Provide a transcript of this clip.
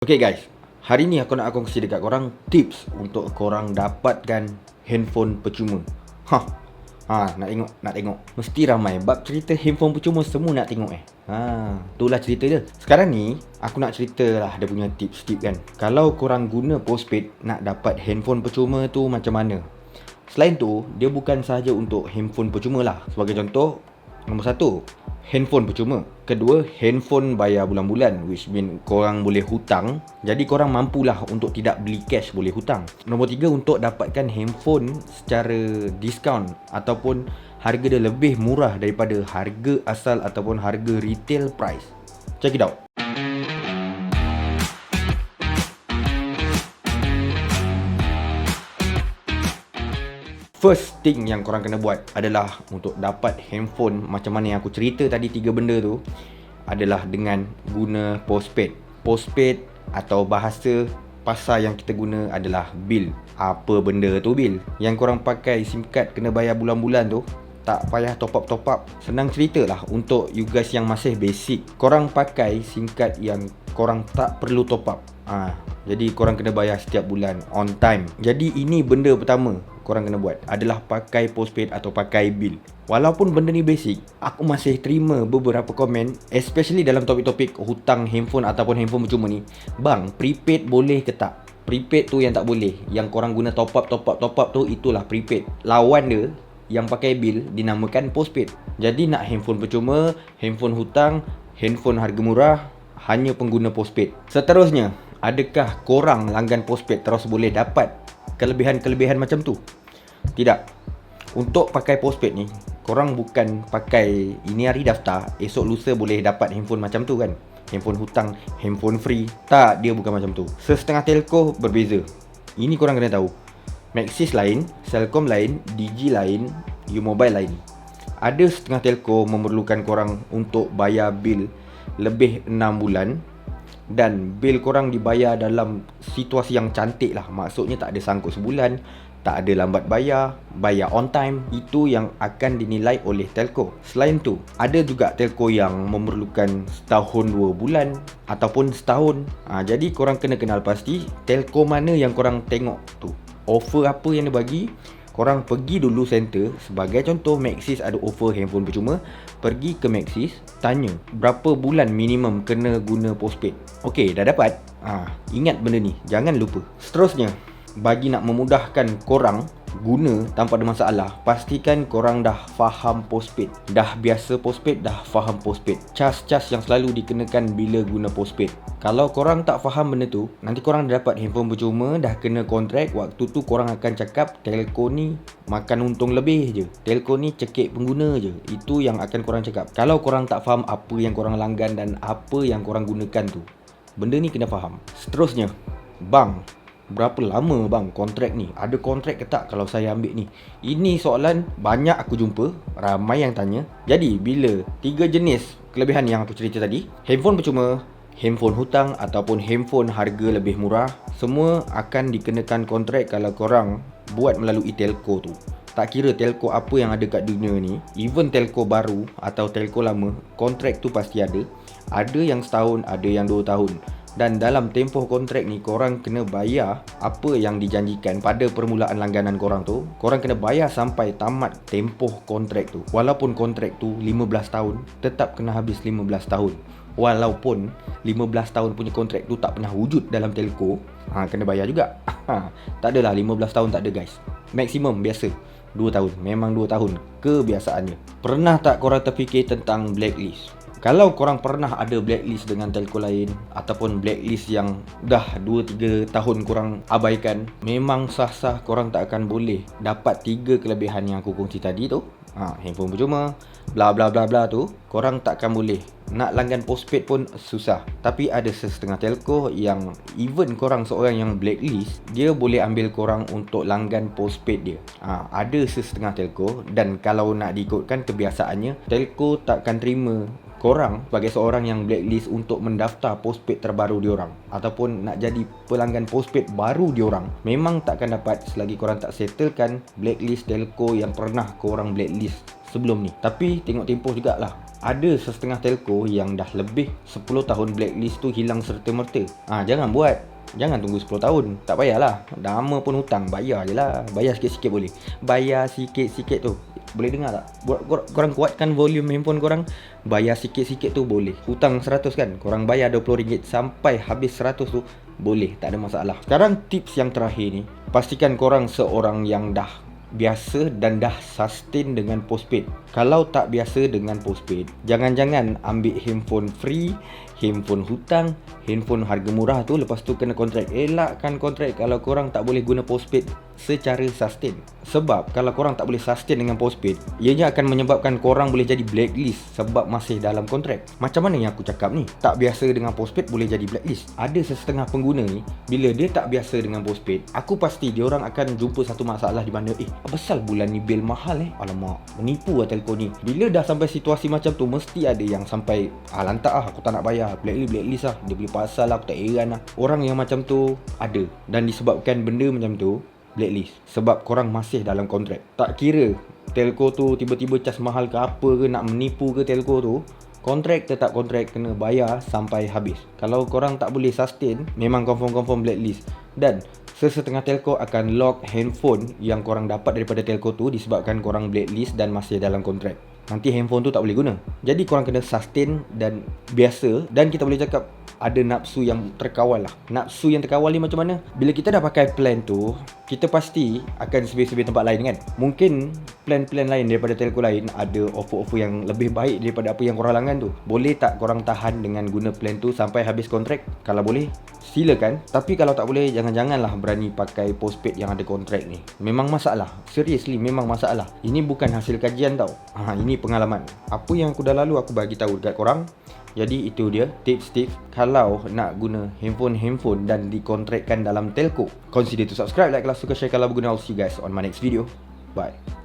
Okay guys, hari ni aku nak kongsi dekat korang tips untuk korang dapatkan handphone percuma. Nak tengok. Mesti ramai bab cerita handphone percuma, semua nak tengok itulah cerita dia. Sekarang ni aku nak cerita lah dia punya tips-tips kan. Kalau korang guna postpaid nak dapat handphone percuma tu macam mana. Selain tu, dia bukan sahaja untuk handphone percuma lah. Sebagai contoh, nombor 1, handphone percuma. Kedua, handphone bayar bulan-bulan, which mean korang boleh hutang. Jadi korang mampulah untuk tidak beli cash, boleh hutang. Nombor 3, untuk dapatkan handphone secara diskaun ataupun harga dia lebih murah daripada harga asal ataupun harga retail price. Check it out. First thing yang korang kena buat adalah untuk dapat handphone macam mana yang aku cerita tadi, 3 benda tu adalah dengan guna postpaid. Postpaid atau bahasa pasar yang kita guna adalah bil. Apa benda tu bil? Yang korang pakai SIM card kena bayar bulan-bulan tu, tak payah top up. Senang cerita lah untuk you guys yang masih basic. Korang pakai SIM card yang korang tak perlu top up. Jadi korang kena bayar setiap bulan on time. Jadi ini benda pertama korang kena buat adalah pakai postpaid atau pakai bil. Walaupun benda ni basic, aku masih terima beberapa komen, especially dalam topik-topik hutang handphone ataupun handphone percuma ni. Bang, prepaid boleh ke tak? Prepaid tu yang tak boleh. Yang korang guna top up tu, itulah prepaid. Lawan dia yang pakai bil dinamakan postpaid. Jadi nak handphone percuma, handphone hutang, handphone harga murah, hanya pengguna postpaid. Seterusnya, adakah korang langgan postpaid terus boleh dapat kelebihan-kelebihan macam tu? Tidak. Untuk pakai postpaid ni, korang bukan pakai ini hari daftar, esok lusa boleh dapat handphone macam tu kan. Handphone hutang, handphone free. Tak, dia bukan macam tu. Setengah telco berbeza. Ini korang kena tahu. Maxis lain, Celcom lain, Digi lain, U-Mobile lain. Ada setengah telco memerlukan korang untuk bayar bil lebih 6 bulan. Dan bil korang dibayar dalam situasi yang cantik lah. Maksudnya tak ada sangkut sebulan, tak ada lambat bayar, bayar on time. Itu yang akan dinilai oleh telco. Selain tu, ada juga telco yang memerlukan setahun 2 bulan ataupun setahun. Jadi korang kena kenal pasti telco mana yang korang tengok tu, offer apa yang dia bagi. Korang pergi dulu center. Sebagai contoh, Maxis ada offer handphone percuma. Pergi ke Maxis, tanya berapa bulan minimum kena guna postpaid. Okey, dah dapat? Ingat benda ni, jangan lupa. Seterusnya, bagi nak memudahkan korang guna tanpa ada masalah, pastikan korang dah faham postpaid. Dah biasa postpaid, dah faham postpaid. Cas-cas yang selalu dikenakan bila guna postpaid. Kalau korang tak faham benda tu, nanti korang dah dapat handphone percuma, dah kena kontrak. Waktu tu korang akan cakap telco ni makan untung lebih je, telco ni cekik pengguna je. Itu yang akan korang cakap. Kalau korang tak faham apa yang korang langgan dan apa yang korang gunakan tu, benda ni kena faham. Seterusnya, bang, berapa lama bang kontrak ni? Ada kontrak ke tak kalau saya ambil ni? Ini soalan banyak aku jumpa, ramai yang tanya. Jadi bila 3 jenis kelebihan yang aku cerita tadi, handphone percuma, handphone hutang ataupun handphone harga lebih murah, semua akan dikenakan kontrak kalau korang buat melalui telco tu. Tak kira telco apa yang ada kat dunia ni, even telco baru atau telco lama, kontrak tu pasti ada. Ada yang setahun, ada yang 2 tahun. Dan dalam tempoh kontrak ni, korang kena bayar apa yang dijanjikan pada permulaan langganan korang tu. Korang kena bayar sampai tamat tempoh kontrak tu. Walaupun kontrak tu 15 tahun, tetap kena habis 15 tahun. Walaupun 15 tahun punya kontrak tu tak pernah wujud dalam telco, kena bayar juga. Tak adalah 15 tahun, tak ada guys. Maksimum biasa 2 tahun. Memang 2 tahun kebiasaannya. Pernah tak korang terfikir tentang blacklist? Kalau korang pernah ada blacklist dengan telco lain ataupun blacklist yang dah 2-3 tahun korang abaikan, memang sah-sah korang tak akan boleh dapat 3 kelebihan yang aku kongsi tadi tu. Handphone percuma, bla bla bla bla tu, korang tak akan boleh. Nak langgan postpaid pun susah. Tapi ada setengah telco yang even korang seorang yang blacklist, dia boleh ambil korang untuk langgan postpaid dia. Ada setengah telco, dan kalau nak diikutkan kebiasaannya, telco takkan terima korang sebagai seorang yang blacklist untuk mendaftar postpaid terbaru diorang ataupun nak jadi pelanggan postpaid baru diorang. Memang takkan dapat selagi korang tak settlekan blacklist telco yang pernah korang blacklist sebelum ni. Tapi tengok tempoh jugalah. Ada setengah telco yang dah lebih 10 tahun blacklist tu hilang serta-merta. Jangan buat. Jangan tunggu 10 tahun. Tak payahlah. Lama pun hutang, bayar je lah. Bayar sikit-sikit boleh. Bayar sikit-sikit tu. Boleh dengar tak? Korang kuatkan volume handphone korang. Bayar sikit-sikit tu boleh. Hutang 100 kan, korang bayar RM20 sampai habis 100 tu boleh, tak ada masalah. Sekarang tips yang terakhir ni, pastikan korang seorang yang dah biasa dan dah sustain dengan postpaid. Kalau tak biasa dengan postpaid, jangan-jangan ambil handphone free, handphone hutang, handphone harga murah tu, lepas tu kena kontrak. Elakkan kontrak kalau korang tak boleh guna postpaid secara sustain. Sebab kalau korang tak boleh sustain dengan postpaid, ianya akan menyebabkan korang boleh jadi blacklist sebab masih dalam kontrak. Macam mana yang aku cakap ni? Tak biasa dengan postpaid boleh jadi blacklist. Ada setengah pengguna ni, bila dia tak biasa dengan postpaid, aku pasti dia orang akan jumpa satu masalah di mana apa pasal bulan ni bil mahal alamak, menipu lah telco ni. Bila dah sampai situasi macam tu, mesti ada yang sampai lantak aku tak nak bayar, blacklist lah, dia boleh pasal lah, aku tak heran lah. Orang yang macam tu ada, dan disebabkan benda macam tu blacklist sebab korang masih dalam kontrak. Tak kira telco tu tiba-tiba cas mahal ke apa ke, nak menipu ke telco tu, kontrak tetap kontrak, kena bayar sampai habis. Kalau korang tak boleh sustain, memang confirm blacklist. Dan sesetengah telco akan lock handphone yang korang dapat daripada telco tu disebabkan korang blacklist dan masih dalam kontrak. Nanti handphone tu tak boleh guna. Jadi korang kena sustain dan biasa. Dan kita boleh cakap ada nafsu yang terkawal lah. Nafsu yang terkawal ni macam mana? Bila kita dah pakai plan tu, kita pasti akan survey tempat lain kan. Mungkin plan-plan lain daripada telco lain ada offer-offer yang lebih baik daripada apa yang korang langgan tu. Boleh tak korang tahan dengan guna plan tu sampai habis kontrak? Kalau boleh, silakan. Tapi kalau tak boleh, janganlah berani pakai postpaid yang ada kontrak ni. Memang masalah. Seriously, memang masalah. Ini bukan hasil kajian tau. Ini pengalaman. Apa yang aku dah lalu, aku bagi tahu dekat korang. Jadi itu dia tips-tips kalau nak guna handphone dan dikontrakkan dalam telco. Consider to subscribe, like kalau suka, share kalau berguna. I'll see you guys on my next video. Bye.